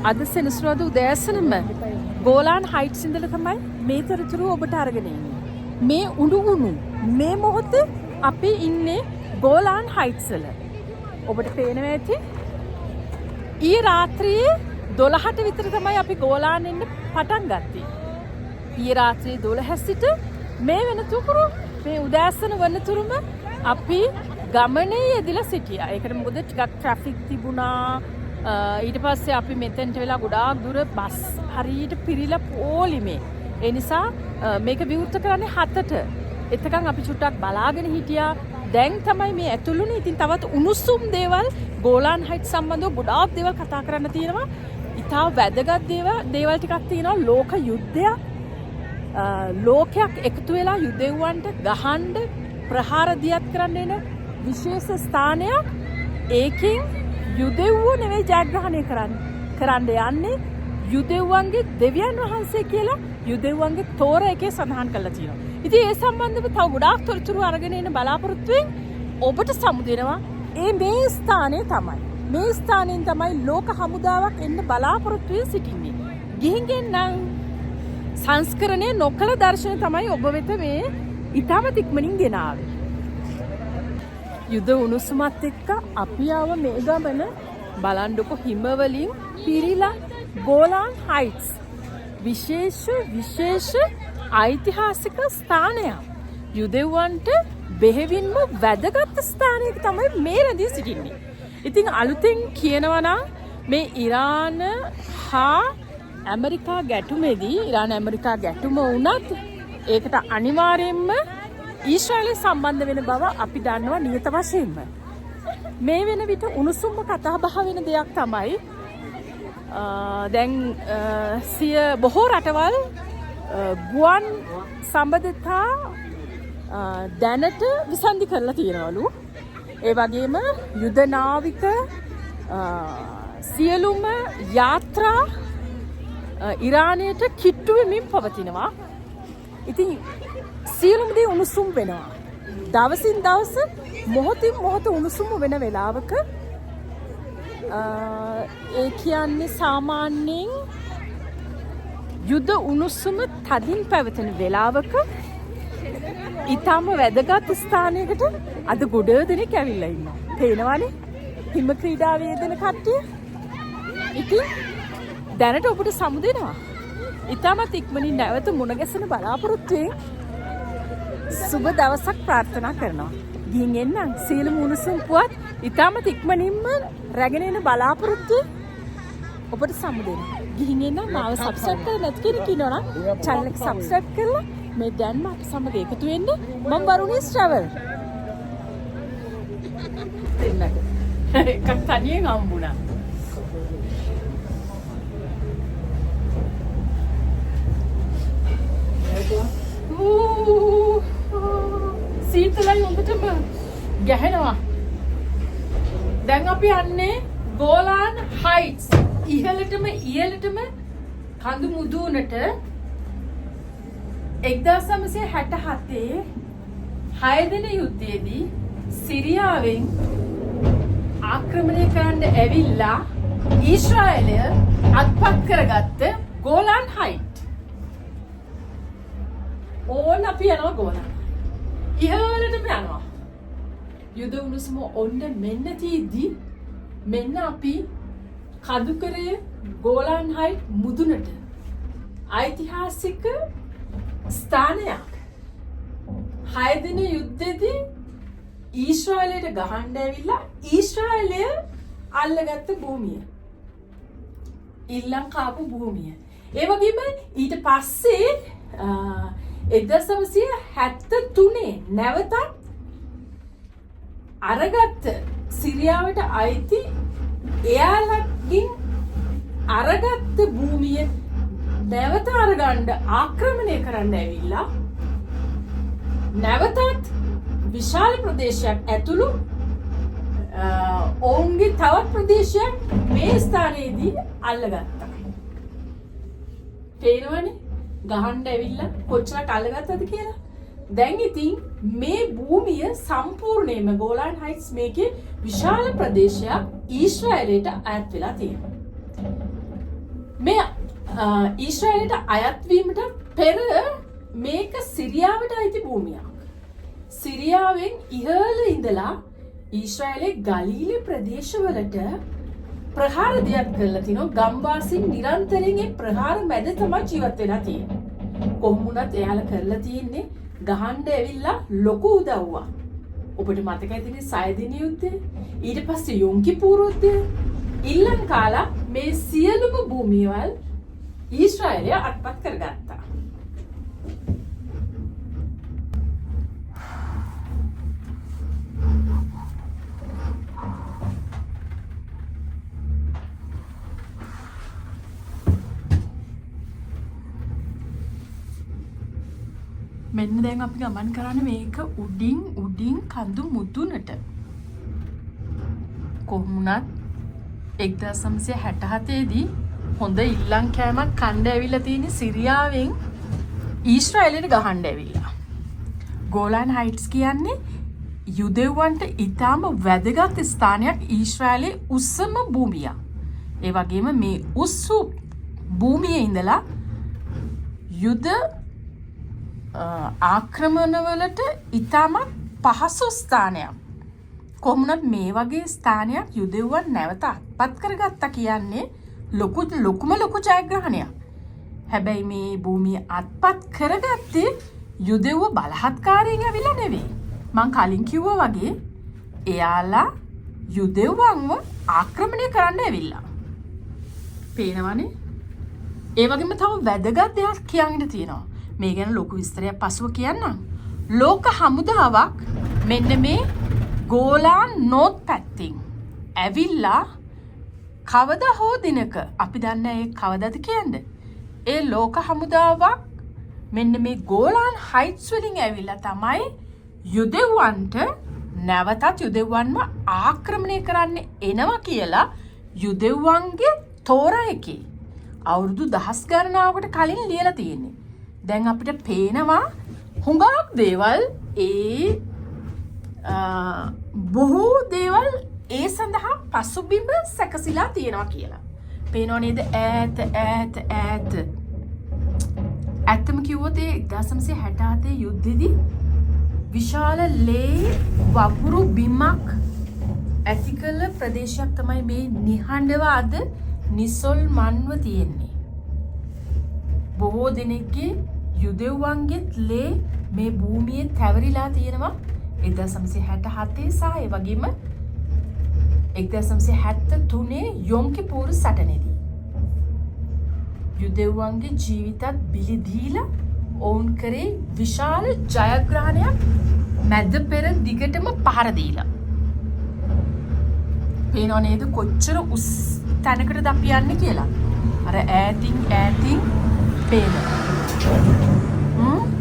අද සෙනසුරාදා උදෑසනම ගෝලාන් හයිට්ස් ඉඳලා තමයි මේ තොරතුරු ඔබට අරගෙන ඉන්නේ. මේ උණුගුණු මේ මොහොතේ අපි ඉන්නේ ගෝලාන් හයිට්ස් වල. ඔබට පේනවා ඇති ඊ රාත්‍රියේ 12ට විතර තමයි අපි ගෝලාන් එන්න පටන් ගත්තේ. ඊ රාත්‍රියේ 12 සිට මේ වෙනතුරු මේ උදෑසන වනතුරුම අපි ගමනේ යෙදලා සිටියා. ඒකට මොකද ටිකක් ට්‍රැෆික් තිබුණා. ඊට පස්සේ අපි මෙතෙන්ට වෙලා ගොඩාක් දුර බස් හරියට පිරීලා පොලිමේ. ඒ නිසා මේක විවෘත කරන්නේ 7ට. එතකන් අපි චුට්ටක් බලාගෙන හිටියා. දැන් තමයි මේ ඇතුළුනේ. ඉතින් තවත් උණුසුම් දේවල් ගෝලාන් හයිට්ස් සම්බන්ධව ගොඩාක් දේවල් කතා කරන්න තියෙනවා. ඉතා වැදගත් දේවල් ටිකක් තියෙනවා. ලෝක යුද්ධයක්. ලෝකයක් එකතු වෙලා යුදෙව්වන්ට ගහන්න ප්‍රහාර දියත් කරන්න එන විශේෂ ස්ථානයක්. ඒකෙන් යුදෙව්වෝ නෙවෙයි ජයග්‍රහණය කරන්න යන්නේ යුදෙව්වන්ගේ දෙවියන් වහන්සේ කියලා යුදෙව්වන්ගේ තෝර එකේ සඳහන් කරලා තියෙනවා. ඉතින් ඒ සම්බන්ධව තව ගොඩාක් තොරතුරු අරගෙන එන බලාපොරොත්තුෙන් ඔබට සමු දෙනවා. මේ ස්ථානයේ තමයි. මේ ස්ථානයෙන් තමයි ලෝක හමුදාවක් එන්න බලාපොරොත්තු වෙ සිටින්නේ. ගිහින් නම් සංස්කරණය නොකළ දර්ශන තමයි ඔබ වෙත මේ ඉතාමත් ඉක්මනින් ගෙනාවේ. යුද උණුසුමත් එක්ක අපි ආව මේ ගමන බලන්නකො හිම වලින් පිරීලා ගෝලාන් හයිට්ස් විශේෂ ඓතිහාසික ස්ථානයක්. යුදෙව්වන්ට බෙහෙවින්ම වැදගත් ස්ථානයක තමයි මේ රැඳී සිටින්නේ. ඉතින් අලුතෙන් කියනවා නම් මේ ඉරාන හා ඇමරිකා ගැටුමේදී ඉරාන ඇමරිකා ගැටුම වුණත් ඒකට අනිවාර්යයෙන්ම ඊශ්‍රායලය සම්බන්ධ වෙන බව අපි දන්නවා නියත වශයෙන්ම. මේ වෙන විට උණුසුම්ම කතා බහ වෙන දෙයක් තමයි දැන් බොහෝ රටවල් ගුවන් සම්බන්ධතා දැනට විසන්ධි කරලා තියෙනවලු. ඒ වගේම යුද නාවික සියලුම යාත්‍රා ඉරානයට කිට්ටු වෙමින් පවතිනවා. ඉතින් සියලුම දේ උණුසුම් වෙනවා. දවසින් දවස මොහොතින් මොහොත උණුසුම් වෙන වෙලාවක ඒ කියන්නේ සාමාන්‍යයෙන් යුද උණුසුම තදින් පැවතෙන වෙලාවක ඊටම වැදගත් ස්ථානයකට අද ගොඩ දෙනෙක් ඇවිල්ලා ඉන්නවා. පේනවනේ හිම ක්‍රීඩාවේ යෙදෙන කට්ටිය. ඉතින් දැනට ඔබට සමු දෙනවා. ඊටමත් ඉක්මනින් නැවත මුණ ගැසෙන බලාපොරොත්තුෙන් සුබ දවසක් ප්‍රාර්ථනා කරනවා. ගිහින් එන්නම් සීලම උණුසුම් පුවත් ඊටමත් ඉක්මනින්ම රැගෙන එන බලාපොරොත්තුෙන් ඔබට සමු දෙනවා. ගිහින් එන්නම් මාව සබ්ස්ක්‍රයිබ් කරලා නැති කෙනෙක් ඉන්නවා නම් channel එක සබ්ස්ක්‍රයිබ් කරලා මේ දැන්ම අප සමග එකතු වෙන්න. මම වරුණී ශ්‍රවල්. දෙන්නක එකක් තනියෙන් හම්බුණා. සීතලයි හොඳටම ගැහෙනවා. දැන් අපි යන්නේ ගෝලාන් හයිට්ස් ඉහළටම කඳු මුදුනට 1967 6 දින යුද්ධයේදී සිරියාවෙන් ආක්‍රමණය කරන්න ඇවිල්ලා ඊශ්‍රායලය අත්පත් කරගත්ත ගෝලාන් හයිට්. ඕන අපි යනවා ගෝලාන්. ඉහළටම යනවා. යුද උණුසුම ඔන්න මෙන්න තීද්දි මෙන්න අපි කඳුකරේ ගෝලාන් හයිට් මුදුනට ඓතිහාසික ස්ථානයක්. 6 දින යුද්ධෙදී ඊශ්‍රායලයට ගහන්න ඇවිල්ලා ඊශ්‍රායලය අල්ලගත්ත භූමිය. ඊළඟ කාපු භූමිය. ඒ වගේම ඊට පස්සේ 1973 නැවතත් අරගත්ත සිරියාවට අයිති එයාලකින් අරගත්ත භූමිය නැවත අරගන්න ආක්‍රමණය කරන්න ඇවිල්ලා නැවතත් විශාල ප්‍රදේශයක් ඇතුළු ඔවුන්ගේ තවත් ප්‍රදේශයක් මේ ස්ථානයේදී අල්ලගත්තා. තේරෙනවනේ ගහන්න ඇවිල්ලා කොච්චරක් අල්ලගත්තද කියලා. දැන් ඉතින් මේ භූමිය සම්පූර්ණයෙන්ම ගෝලාන් හයිට්ස් මේකේ විශාල ප්‍රදේශයක් ඊශ්‍රායලයට අයත් වෙලා තියෙනවා. මේ ඊශ්‍රායලයට අයත්වීමට පෙර මේක සිරියාවට අයිති භූමියක්. සිරියාවෙන් ඉහළ ඉඳලා ඊශ්‍රායලයේ ගලීල ප්‍රදේශවලට ප්‍රහාර දෙයක් කරලා තිනවා. ගම්වාසීන් නිරන්තරයෙන් ඒ ප්‍රහාර මැද තමයි ජීවත් වෙලා තියෙන්නේ. කොහොම වුණත් එයාලා කරලා තියෙන්නේ ගහන්න ඇවිල්ලා ලොකු උදව්වක්. ඔබට මතක ඇතිනේ 6 දින යුද්ධය. ඊට පස්සේ යොම් කිපුර යුද්ධය. ඊළඟ කාලා මේ සියලුම භූමියවල් ඊශ්‍රායලය අත්පත් කරගත්තා. මෙන්න දැන් අපි ගමන් කරන්නේ මේක උඩින් කඳු මුදුනට. කොහොමුණත් 1967 දී හොඳ ඉල්ලම් කෑමක් කණ්ඩ ඇවිල්ලා තියෙන සිරියාවෙන් ඊශ්‍රායලයට ගහන්න ඇවිල්ලා. ගෝලන් හයිට්ස් කියන්නේ යුදෙව්වන්ට ඉතාම වැදගත් ස්ථානයක් ඊශ්‍රායලයේ උස්සම භූමියක්. ඒ වගේම මේ උස්සු භූමියේ ඉඳලා යුද ආක්‍රමණවලට ඉතාමත් පහසු ස්ථානයක්. කොහොමුණත් මේ වගේ ස්ථානයක් යුදෙව්වන් නැවත අත්පත් කරගත්තා කියන්නේ ලොකුම ජයග්‍රහණයක්. හැබැයි මේ භූමිය අත්පත් කරගත්තේ යුදෙව්ව බලහත්කාරයෙන් ඇවිල්ලා නෙවෙයි. මං කලින් කිව්වා වගේ එයාලා යුදෙව්වන්ව ආක්‍රමණය කරන්න ඇවිල්ලා. පේනවනේ? ඒ වගේම තව වැදගත් දෙයක් කියන්න තියෙනවා. මේ ගැන ලොකු විස්තරයක් පසුව කියන්නම්. ලෝක හමුදාවක් මෙන්න මේ ගෝලාන් නෝත් පැත්තෙන් ඇවිල්ලා කවදා හෝ දිනක අපි දන්නේ ඒ කවදද කියන්නේ. ඒ ලෝක හමුදාවක් මෙන්න මේ ගෝලාන් හයිට්ස් වලින් ඇවිල්ලා තමයි යුදෙව්වන්ට නැවතත් යුදෙව්වන්ව ආක්‍රමණය කරන්න එනවා කියලා යුදෙව්වන්ගේ තෝරා එකේ අවුරුදු දහස් ගණනාවකට කලින් ලියලා තියෙන්නේ. දැන් අපිට පේනවා හුඟක් දේවල් බොහෝ දේවල් ඒ සඳහා පසුබිම සැකසීලා තියෙනවා කියලා. පේනව නේද? ඈත. ඇත්තම කිව්වොත් ඒ 1967 යුද්ධෙදී විශාල ලේ වගුරු බිමක් ඇති කළ ප්‍රදේශයක් තමයි මේ නිහඬව අද නිසල්මන්ව තියෙන්නේ. බොහෝ දෙනෙක්ගේ යුදෙව්වන්ගෙත් ලේ මේ භූමියේ තැවරිලා තියෙනවා 1967 සහ ඒ වගේම 1973 යොම් කිපුර සටනේදී. යුදෙව්වන්ගේ ජීවිතත් බිලි දීලා ඔවුන් කරේ විශාල ජයග්‍රහණයක් මැද පෙර දිගටම පහර දීලා. පේනව නේද කොච්චර උස් තැනකටද අපි යන්නේ කියලා. අර ඈතින් පේනවා. Woo!